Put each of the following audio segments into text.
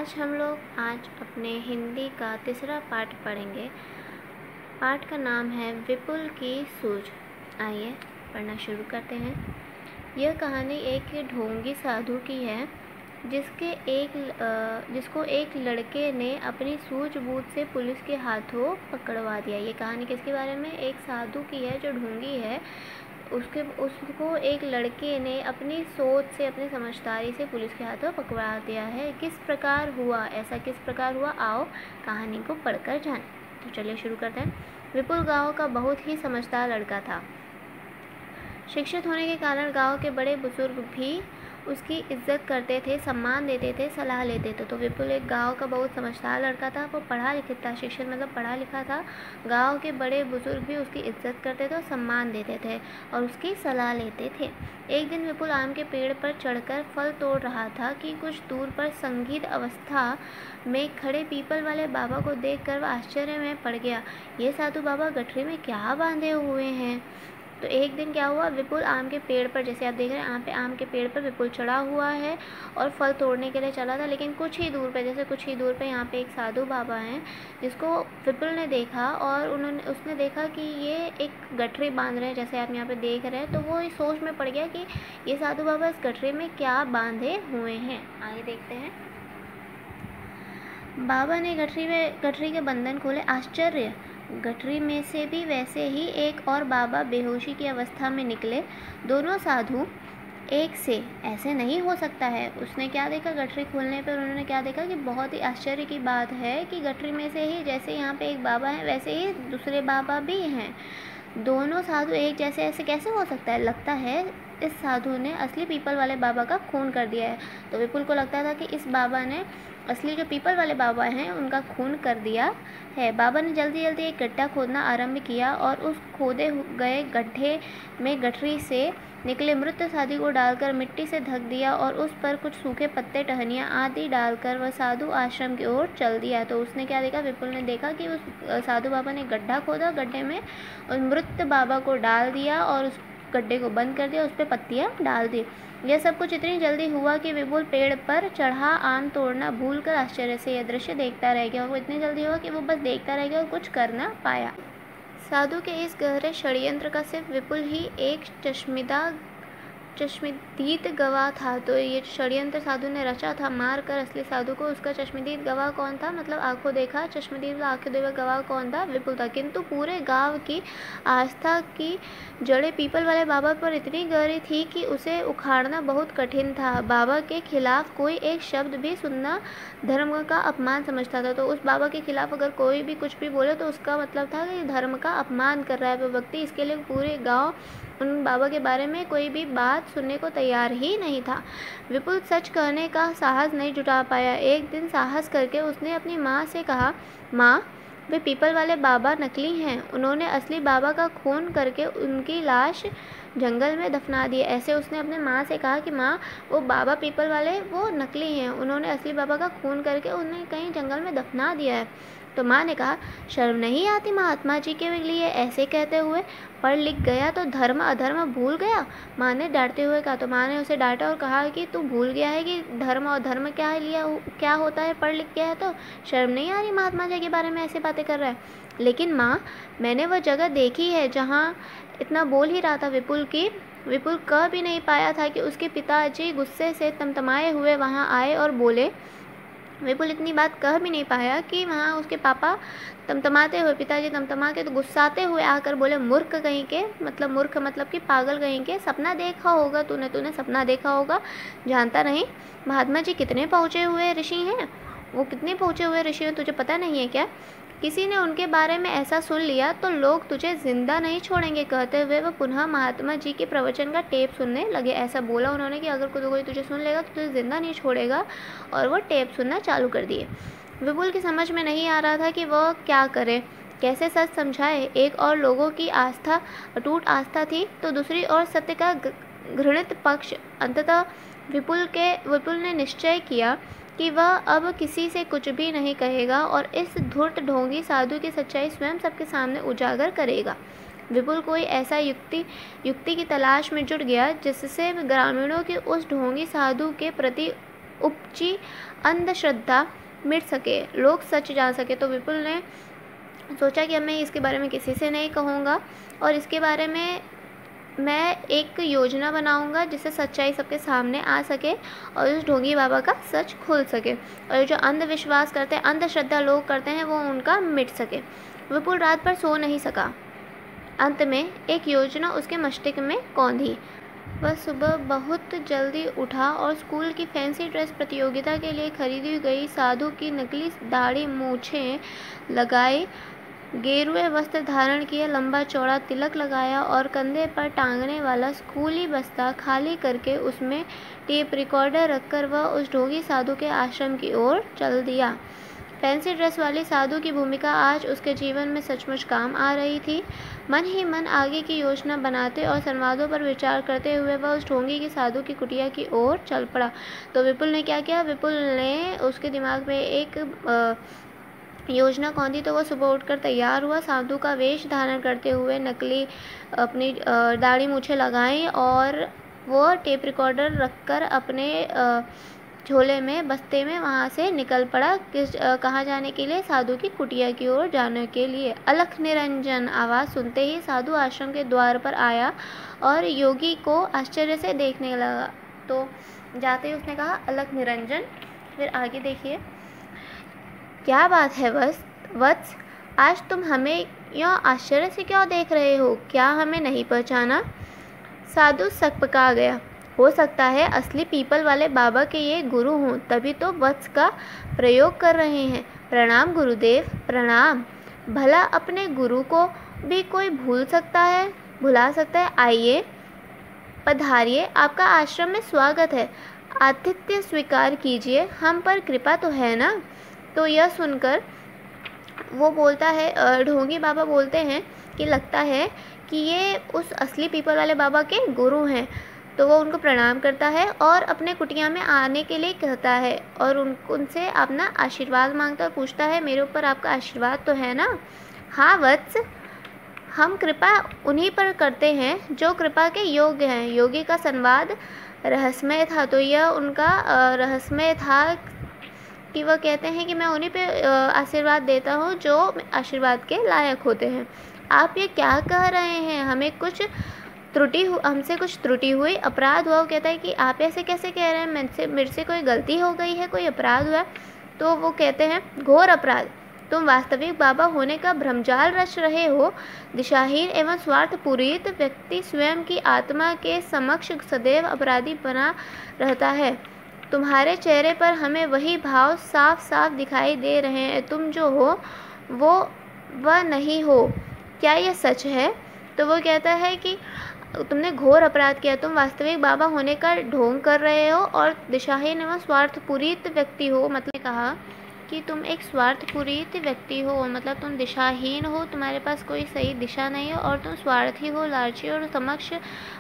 आज अपने हिंदी का तीसरा पाठ पढ़ेंगे। पाठ का नाम है विपुल की सूझ। आइए पढ़ना शुरू करते हैं। यह कहानी एक ढोंगी साधु की है जिसको एक लड़के ने अपनी सूझबूझ से पुलिस के हाथों पकड़वा दिया। ये कहानी किसके बारे में? एक साधु की है जो ढोंगी है। उसको एक लड़के ने अपनी सोच से, अपनी समझदारी से पुलिस के हाथों पकड़ा दिया है। किस प्रकार हुआ, ऐसा किस प्रकार हुआ, आओ कहानी को पढ़कर जानें। तो चलिए शुरू करते हैं। विपुल गांव का बहुत ही समझदार लड़का था। शिक्षित होने के कारण गांव के बड़े बुजुर्ग भी उसकी इज्जत करते थे, सम्मान देते थे, सलाह लेते थे। तो विपुल एक गांव का बहुत समझदार लड़का था। वो पढ़ा लिखा था, शिक्षित मतलब पढ़ा लिखा था। गांव के बड़े बुजुर्ग भी उसकी इज्जत करते थे और सम्मान देते थे और उसकी सलाह लेते थे। एक दिन विपुल आम के पेड़ पर चढ़कर फल तोड़ रहा था कि कुछ दूर पर संगीत अवस्था में खड़े पीपल वाले बाबा को देखकर वह आश्चर्य में पड़ गया। ये साधु बाबा गठरी में क्या बांधे हुए हैं? तो एक दिन क्या हुआ, विपुल आम के पेड़ पर, जैसे आप देख रहे हैं यहाँ पे आम के पेड़ पर विपुल चढ़ा हुआ है और फल तोड़ने के लिए चला था। लेकिन कुछ ही दूर पे यहाँ पे एक साधु बाबा हैं जिसको विपुल ने देखा और उसने देखा कि ये एक गठरी बांध रहे हैं, जैसे आप यहाँ पे देख रहे हैं। तो वो इस सोच में पड़ गया कि ये साधु बाबा इस गठरी में क्या बांधे हुए हैं। आगे देखते हैं। बाबा ने गठरी के बंधन खोले। आश्चर्य, गठरी में से भी वैसे ही एक और बाबा बेहोशी की अवस्था में निकले। दोनों साधु एक से, ऐसे नहीं हो सकता है। उसने क्या देखा, गठरी खोलने पर उन्होंने क्या देखा कि बहुत ही आश्चर्य की बात है कि गठरी में से ही, जैसे यहाँ पे एक बाबा है वैसे ही दूसरे बाबा भी हैं। दोनों साधु एक जैसे, ऐसे कैसे हो सकता है? लगता है इस साधु ने असली पीपल वाले बाबा का खून कर दिया है। तो विपुल को लगता था कि इस बाबा ने असली जो पीपल वाले बाबा हैं उनका खून कर दिया है। बाबा ने जल्दी जल्दी एक गड्ढा खोदना आरंभ किया और उस खोदे गए गड्ढे में गठरी से निकले मृत साधु को डालकर मिट्टी से ढक दिया और उस पर कुछ सूखे पत्ते, टहनियाँ आदि डालकर वह साधु आश्रम की ओर चल दिया। तो उसने क्या देखा, विपुल ने देखा कि उस साधु बाबा ने गड्ढा खोदा, गड्ढे में उस मृत बाबा को डाल दिया और उस गड्ढे को बंद कर दिया, उस पर पत्तियाँ डाल दी। यह सब कुछ इतनी जल्दी हुआ कि विपुल पेड़ पर चढ़ा आम तोड़ना भूलकर आश्चर्य से यह दृश्य देखता रह गया। वो इतनी जल्दी हुआ कि वो बस देखता रह गया और कुछ कर ना पाया। साधु के इस गहरे षड्यंत्र का सिर्फ विपुल ही एक चश्मदीद गवाह था। तो ये षड्यंत्र साधु ने रचा था, मार कर असली साधु को। उसका चश्मदीद गवाह कौन था? मतलब आंखों देखा, चश्मदीद आंखों देखा गवाह कौन था? विपुल था। किंतु पूरे गांव की आस्था की जड़ें पीपल वाले बाबा पर इतनी गहरी थी कि उसे उखाड़ना बहुत कठिन था। बाबा के खिलाफ कोई एक शब्द भी सुनना धर्म का अपमान समझता था। तो उस बाबा के खिलाफ अगर कोई भी कुछ भी बोले तो उसका मतलब था कि धर्म का अपमान कर रहा है वो व्यक्ति। इसके लिए पूरे गाँव उन बाबा के बारे में कोई भी बात सुनने को तैयार ही नहीं था। विपुल सच कहने का साहस नहीं जुटा पाया। एक दिन साहस करके उसने अपनी माँ से कहा, माँ, वे पीपल वाले बाबा नकली हैं। उन्होंने असली बाबा का खून करके उनकी लाश जंगल में दफना दी। ऐसे उसने अपने माँ से कहा कि माँ, वो बाबा पीपल वाले वो नकली हैं, उन्होंने असली बाबा का खून करके उन्हें कहीं जंगल में दफना दिया है। तो माँ ने कहा, शर्म नहीं आती महात्मा जी के लिए ऐसे कहते हुए? पढ़ लिख गया तो धर्म अधर्म भूल गया? माँ ने डांटते हुए कहा। तो माँ ने उसे डांटा और कहा कि तू भूल गया है कि धर्म और धर्म क्या होता है? पढ़ लिख गया है तो शर्म नहीं आ रही महात्मा जी के बारे में ऐसी बातें कर रहा है? लेकिन माँ, मैंने वह जगह देखी है जहाँ, इतना बोल ही रहा था विपुल कह भी नहीं पाया था कि उसके पिताजी गुस्से से तमतमाए हुए वहाँ आए और बोले। विपुल इतनी बात कह भी नहीं पाया कि वहाँ उसके पापा तमतमाते हुए, पिताजी तमतमा के तो गुस्साते हुए आकर बोले, मूर्ख कहीं के, मतलब मूर्ख मतलब कि पागल कहीं के, सपना देखा होगा तूने सपना देखा होगा, जानता नहीं महात्मा जी कितने पहुँचे हुए ऋषि हैं? वो कितने पहुँचे हुए ऋषि हैं तुझे पता नहीं है क्या? किसी ने उनके बारे में ऐसा सुन लिया तो लोग तुझे जिंदा नहीं छोड़ेंगे। कहते हुए वह पुनः महात्मा जी के प्रवचन का टेप सुनने लगे। ऐसा बोला उन्होंने कि अगर कोई तुझे सुन लेगा तो तुझे जिंदा नहीं छोड़ेगा, और वो टेप सुनना चालू कर दिए। विपुल की समझ में नहीं आ रहा था कि वह क्या करे, कैसे सच समझाए। एक और लोगों की आस्था, अटूट आस्था थी, तो दूसरी ओर सत्य का घृणित पक्ष। अंततः विपुल ने निश्चय किया कि वह अब किसी से कुछ भी नहीं कहेगा और इस धूर्त ढोंगी साधु की सच्चाई स्वयं सबके सामने उजागर करेगा। विपुल कोई ऐसा युक्ति की तलाश में जुट गया जिससे ग्रामीणों के उस ढोंगी साधु के प्रति उपजी अंधश्रद्धा मिट सके, लोग सच जान सके। तो विपुल ने सोचा कि मैं इसके बारे में किसी से नहीं कहूँगा और इसके बारे में मैं एक योजना बनाऊंगा जिससे सच्चाई सबके सामने आ सके और उस ढोंगी बाबा का सच खुल सके और जो अंधविश्वास करते हैं, अंधश्रद्धा लोग करते हैं, वो उनका मिट सके। विपुल रात भर सो नहीं सका। अंत में एक योजना उसके मस्तिष्क में कौंधी। वह सुबह बहुत जल्दी उठा और स्कूल की फैंसी ड्रेस प्रतियोगिता के लिए खरीदी गई साधु की नकली दाढ़ी मूछें लगाई, गेरुए वस्त्र धारण किए, लंबा चौड़ा तिलक लगाया और कंधे पर टांगने वाला स्कूली बस्ता खाली करके उसमें टेप रिकॉर्डर रखकर वह उस ढोंगी साधु के आश्रम की ओर चल दिया। फैंसी ड्रेस वाली साधु की भूमिका आज उसके जीवन में सचमुच काम आ रही थी। मन ही मन आगे की योजना बनाते और संवादों पर विचार करते हुए वह उस ढोंगी की साधु की कुटिया की ओर चल पड़ा। तो विपुल ने क्या किया, विपुल ने उसके दिमाग में एक योजना कौंधी। तो वह सुबह उठकर तैयार हुआ, साधु का वेश धारण करते हुए नकली अपनी दाढ़ी मूछें लगाई और वो टेप रिकॉर्डर रखकर अपने झोले में बस्ते में वहाँ से निकल पड़ा। कहाँ जाने के लिए, साधु की कुटिया की ओर जाने के लिए। अलख निरंजन आवाज़ सुनते ही साधु आश्रम के द्वार पर आया और योगी को आश्चर्य से देखने लगा। तो जाते ही उसने कहा, अलख निरंजन। फिर आगे देखिए, क्या बात है वत्स, आज तुम हमें यूँ आश्चर्य से क्यों देख रहे हो? क्या हमें नहीं पहचाना? साधु सकपका गया। हो सकता है असली पीपल वाले बाबा के ये गुरु हों, तभी तो वत्स का प्रयोग कर रहे हैं। प्रणाम गुरुदेव, प्रणाम। भला अपने गुरु को भी कोई भुला सकता है? आइए, पधारिए, आपका आश्रम में स्वागत है। आतिथ्य स्वीकार कीजिए, हम पर कृपा तो है ना। तो यह सुनकर वो बोलता है, ढोंगी बाबा बोलते हैं कि लगता है कि ये उस असली पीपल वाले बाबा के गुरु हैं। तो वो उनको प्रणाम करता है और अपने कुटिया में आने के लिए कहता है और उनसे अपना आशीर्वाद मांगता और पूछता है, मेरे ऊपर आपका आशीर्वाद तो है ना? हाँ वत्स, हम कृपा उन्हीं पर करते हैं जो कृपा के योग्य हैं। योगी का संवाद रहस्यमय था। तो यह उनका रहस्यमय था कि वह कहते हैं कि मैं उन्हीं पे आशीर्वाद देता हूँ जो आशीर्वाद के लायक होते हैं। आप ये क्या कह रहे हैं? हमसे कुछ त्रुटि हुई, अपराध हुआ? वो कहता है कि आप ऐसे कैसे कह रहे हैं, मेरे से कोई गलती हो गई है, कोई अपराध हुआ? तो वो कहते हैं, घोर अपराध। तुम वास्तविक बाबा होने का भ्रमजाल रच रहे हो। दिशाहीन एवं स्वार्थपूरित व्यक्ति स्वयं की आत्मा के समक्ष सदैव अपराधी बना रहता है। तुम्हारे चेहरे पर हमें वही भाव साफ साफ दिखाई दे रहे हैं। तुम जो हो वह नहीं हो। क्या यह सच है? तो वो कहता है कि तुमने घोर अपराध किया, तुम वास्तविक बाबा होने का ढोंग कर रहे हो और दिशाहीन एवं स्वार्थपूरित व्यक्ति हो। मतलब कहा कि तुम एक स्वार्थपूरित व्यक्ति हो, मतलब तुम दिशाहीन हो, तुम्हारे पास कोई सही दिशा नहीं है और तुम स्वार्थी हो, लालची और समक्ष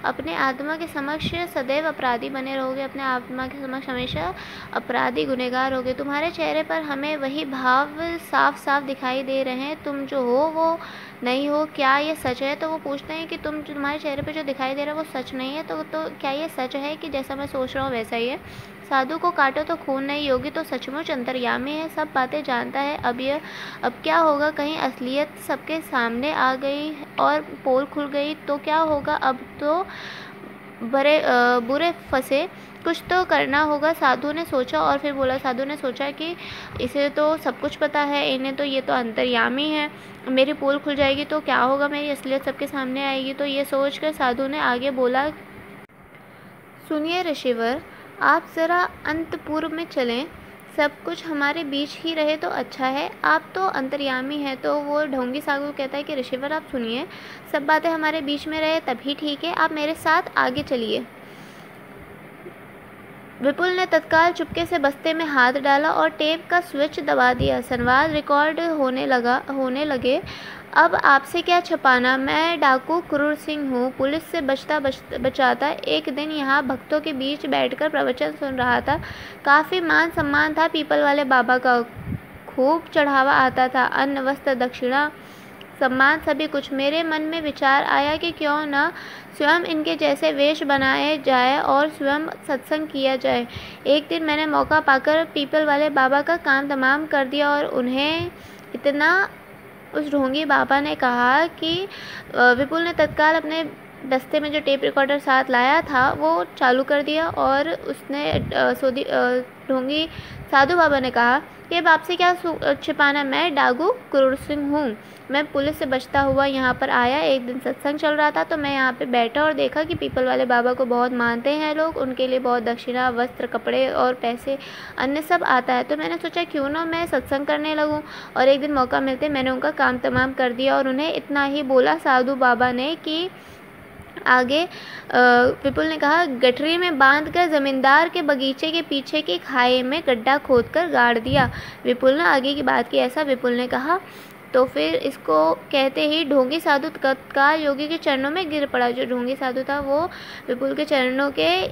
अपने आत्मा के समक्ष सदैव अपराधी बने रहोगे। अपने आत्मा के समक्ष हमेशा अपराधी गुनहगार होगे। तुम्हारे चेहरे पर हमें वही भाव साफ साफ दिखाई दे रहे हैं। तुम जो हो वो नहीं हो। क्या ये सच है? तो वो पूछते हैं कि तुम्हारे चेहरे पर जो दिखाई दे रहा है वो सच नहीं है। तो क्या ये सच है कि जैसा मैं सोच रहा हूँ वैसा ही है? साधु को काटो तो खून नहीं। योगी तो सचमुच अंतर्यामी है, सब बातें जानता है। अब क्या होगा? कहीं असलियत सबके सामने आ गई और पोल खुल गई तो क्या होगा? अब तो बुरे फंसे, कुछ तो करना होगा। साधु ने सोचा और फिर बोला, साधु ने सोचा कि इसे तो सब कुछ पता है, इन्हें तो ये तो अंतर्यामी है, मेरी पोल खुल जाएगी तो क्या होगा? मेरी असलियत सबके सामने आएगी। तो ये सोचकर साधु ने आगे बोला, सुनिए ऋषिवर, आप ज़रा अंतपुर में चलें, सब कुछ हमारे बीच ही रहे तो अच्छा है। आप तो अंतर्यामी हैं। तो वो ढोंगी साधु कहता है कि ऋषिवर आप सुनिए, सब बातें हमारे बीच में रहे तभी ठीक है, आप मेरे साथ आगे चलिए। विपुल ने तत्काल चुपके से बस्ते में हाथ डाला और टेप का स्विच दबा दिया। संवाद रिकॉर्ड होने लगे। अब आपसे क्या छुपाना, मैं डाकू क्रूर सिंह हूँ। पुलिस से बचाता एक दिन यहाँ भक्तों के बीच बैठकर प्रवचन सुन रहा था। काफ़ी मान सम्मान था पीपल वाले बाबा का, खूब चढ़ावा आता था, अन्न वस्त्र दक्षिणा सम्मान सभी कुछ। मेरे मन में विचार आया कि क्यों न स्वयं इनके जैसे वेश बनाए जाए और स्वयं सत्संग किया जाए। एक दिन मैंने मौका पाकर पीपल वाले बाबा का काम तमाम कर दिया और उन्हें इतना उस ढोंगी बाबा ने कहा कि विपुल ने तत्काल अपने दस्ते में जो टेप रिकॉर्डर साथ लाया था वो चालू कर दिया और उसने ढोंगी साधु बाबा ने कहा कि अब आपसे क्या छिपाना, मैं डाकू क्रूर सिंह हूँ। मैं पुलिस से बचता हुआ यहाँ पर आया। एक दिन सत्संग चल रहा था तो मैं यहाँ पे बैठा और देखा कि पीपल वाले बाबा को बहुत मानते हैं लोग, उनके लिए बहुत दक्षिणा, वस्त्र, कपड़े और पैसे अन्य सब आता है। तो मैंने सोचा क्यों ना मैं सत्संग करने लगूँ, और एक दिन मौका मिलते मैंने उनका काम तमाम कर दिया और उन्हें इतना ही बोला साधु बाबा ने कि आगे विपुल ने कहा, गठरी में बांधकर जमींदार के बगीचे के पीछे की खाई में गड्ढा खोदकर गाड़ दिया। विपुल ने आगे की बात की। ऐसा विपुल ने कहा। तो फिर इसको कहते ही ढोंगी साधु तत्काल योगी के चरणों में गिर पड़ा। जो ढोंगी साधु था वो विपुल के चरणों के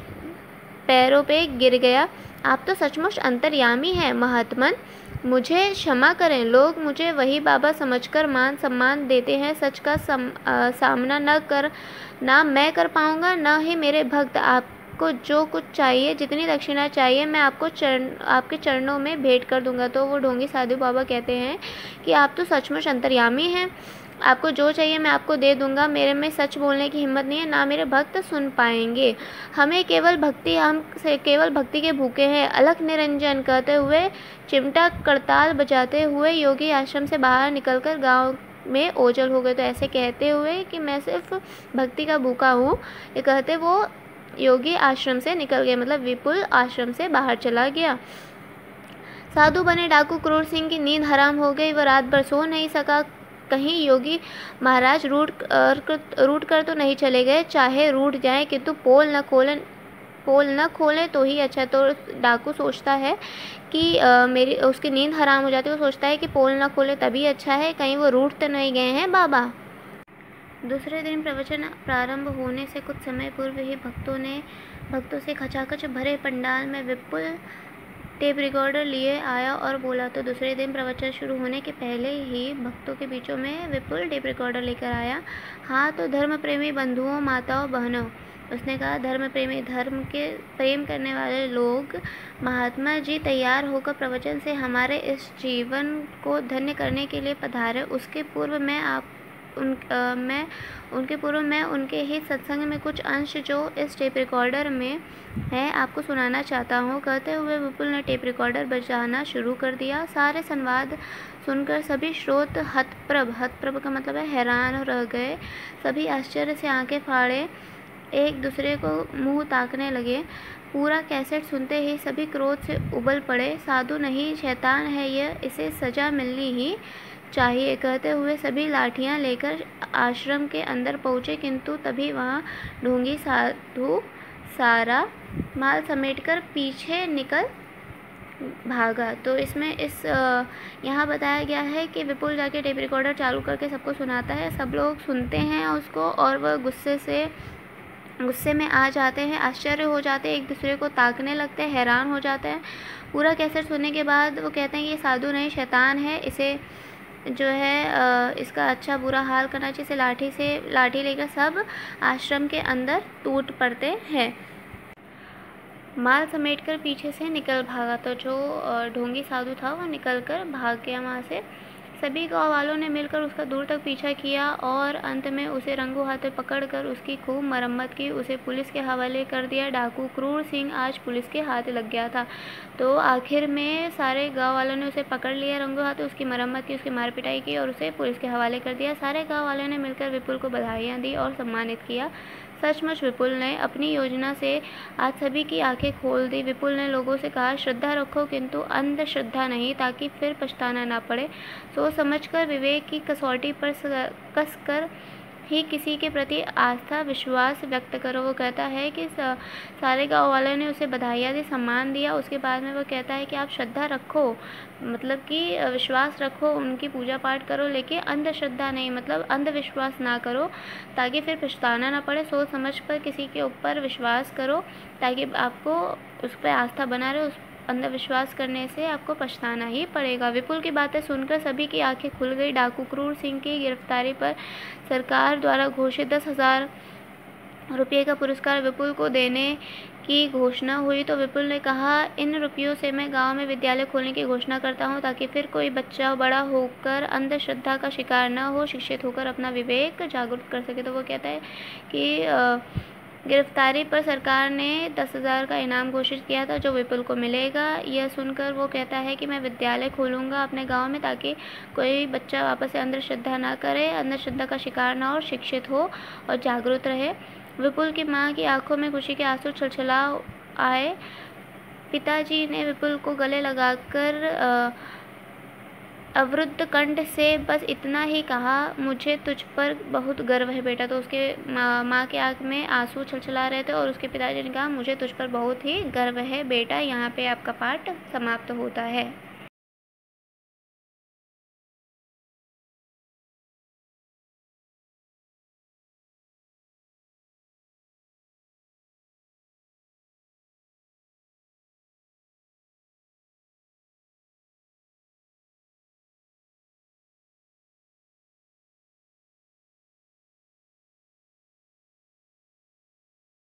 पैरों पे गिर गया। आप तो सचमुच अंतर्यामी हैं महात्मन, मुझे क्षमा करें। लोग मुझे वही बाबा समझकर मान सम्मान देते हैं। सच का सामना ना मैं कर पाऊंगा, ना ही मेरे भक्त। आपको जो कुछ चाहिए, जितनी दक्षिणा चाहिए, मैं आपके चरणों में भेंट कर दूंगा। तो वो ढोंगी साधु बाबा कहते हैं कि आप तो सचमुच अंतर्यामी हैं, आपको जो चाहिए मैं आपको दे दूंगा। मेरे में सच बोलने की हिम्मत नहीं है, ना मेरे भक्त सुन पाएंगे। हम केवल भक्ति के भूखे हैं। अलख निरंजन कहते हुए चिमटा करताल बजाते हुए योगी आश्रम से बाहर निकलकर गांव में ओझल हो गए। तो ऐसे कहते हुए कि मैं सिर्फ भक्ति का भूखा हूँ, ये कहते वो योगी आश्रम से निकल गए, मतलब विपुल आश्रम से बाहर चला गया। साधु बने डाकू क्रूर सिंह की नींद हराम हो गई। वह रात भर सो नहीं सका। कहीं योगी महाराज रूठ कर तो नहीं चले गए, चाहे रूठ जाए किंतु पोल न खोले तो ही अच्छा। तो डाकू सोचता है कि उसकी नींद हराम हो जाती है। वो सोचता है कि पोल न खोले तभी अच्छा है, कहीं वो रूठ तो नहीं गए हैं बाबा। दूसरे दिन प्रवचन प्रारंभ होने से कुछ समय पूर्व ही भक्तों से खचाखच भरे पंडाल में विपुल टेप रिकॉर्डर लिए आया और बोला। तो दूसरे दिन प्रवचन शुरू होने के पहले ही भक्तों के बीचों में विपुल टेप रिकॉर्डर लेकर आया। हाँ तो धर्म प्रेमी बंधुओं, माताओं, बहनों, उसने कहा, धर्म प्रेमी, धर्म के प्रेम करने वाले लोग, महात्मा जी तैयार होकर प्रवचन से हमारे इस जीवन को धन्य करने के लिए पधारे। उसके पूर्व मैं उनके ही सत्संग में कुछ अंश जो इस टेप रिकॉर्डर में है आपको सुनाना चाहता हूँ। कहते हुए विपुल ने टेप रिकॉर्डर बजाना शुरू कर दिया। सारे संवाद सुनकर सभी श्रोत हतप्रभ का मतलब है हैरान रह गए। सभी आश्चर्य से आंखें फाड़े एक दूसरे को मुंह ताकने लगे। पूरा कैसेट सुनते ही सभी क्रोध से उबल पड़े। साधु नहीं शैतान है यह, इसे सजा मिलनी ही चाहिए। कहते हुए सभी लाठियां लेकर आश्रम के अंदर पहुंचे, किंतु तभी वहां ढोंगी साधु सारा माल समेटकर पीछे निकल भागा। तो इसमें यहाँ बताया गया है कि विपुल जाके टेप रिकॉर्डर चालू करके सबको सुनाता है। सब लोग सुनते हैं उसको और वह गुस्से में आ जाते हैं, आश्चर्य हो जाते हैं, एक दूसरे को ताकने लगते हैं, हैरान हो जाते हैं। पूरा कैसेट सुनने के बाद वो कहते हैं कि ये साधु नहीं शैतान है, इसे जो है इसका अच्छा बुरा हाल करना चाहिए। लाठी लेकर सब आश्रम के अंदर टूट पड़ते हैं। माल समेटकर पीछे से निकल भागा। तो जो ढोंगी साधु था वो निकलकर भाग गया वहाँ से। सभी गाँव वालों ने मिलकर उसका दूर तक पीछा किया और अंत में उसे रंगों हाथों पकड़कर उसकी खूब मरम्मत की, उसे पुलिस के हवाले कर दिया। डाकू क्रूर सिंह आज पुलिस के हाथ लग गया था। तो आखिर में सारे गांव वालों ने उसे पकड़ लिया रंगों हाथों, उसकी मरम्मत की, उसकी मार पिटाई की और उसे पुलिस के हवाले कर दिया। सारे गाँव वालों ने मिलकर विपुल को बधाइयाँ दी और सम्मानित किया। सचमुच विपुल ने अपनी योजना से आज सभी की आंखें खोल दी। विपुल ने लोगों से कहा, श्रद्धा रखो किंतु अंधश्रद्धा नहीं, ताकि फिर पछताना ना पड़े। सोच समझकर विवेक की कसौटी पर कसकर ही किसी के प्रति आस्था विश्वास व्यक्त करो। वो कहता है कि सारे गांव वालों ने उसे बधाइयाँ दी, सम्मान दिया। उसके बाद में वो कहता है कि आप श्रद्धा रखो, मतलब कि विश्वास रखो, उनकी पूजा पाठ करो, लेकिन अंधश्रद्धा नहीं, मतलब अंधविश्वास ना करो, ताकि फिर पछताना ना पड़े। सोच समझ कर किसी के ऊपर विश्वास करो ताकि आपको उस पर आस्था बना रहे, अंधविश्वास करने से आपको पछताना ही पड़ेगा। विपुल की बातें सुनकर सभी की आंखें खुल गई। डाकू क्रूर सिंह की गिरफ्तारी पर सरकार द्वारा घोषित 10,000 रुपये का पुरस्कार विपुल को देने की घोषणा हुई तो विपुल ने कहा, इन रुपयों से मैं गांव में विद्यालय खोलने की घोषणा करता हूं ताकि फिर कोई बच्चा बड़ा होकर अंधश्रद्धा का शिकार न हो, शिक्षित होकर अपना विवेक जागरूक कर सके। तो वो कहता है कि गिरफ्तारी पर सरकार ने 10,000 का इनाम घोषित किया था जो विपुल को मिलेगा। यह सुनकर वो कहता है कि मैं विद्यालय खोलूँगा अपने गांव में ताकि कोई बच्चा वापस से अंधश्रद्धा ना करे, अंधश्रद्धा का शिकार ना हो, शिक्षित हो और जागरूक रहे। विपुल की माँ की आंखों में खुशी के आंसू छलछला आए। पिताजी ने विपुल को गले लगाकर अवरुद्ध कंठ से बस इतना ही कहा, मुझे तुझ पर बहुत गर्व है बेटा। तो उसके माँ के आँख में आंसू छलछला रहे थे और उसके पिताजी ने कहा, मुझे तुझ पर बहुत ही गर्व है बेटा। यहाँ पे आपका पाठ समाप्त होता है।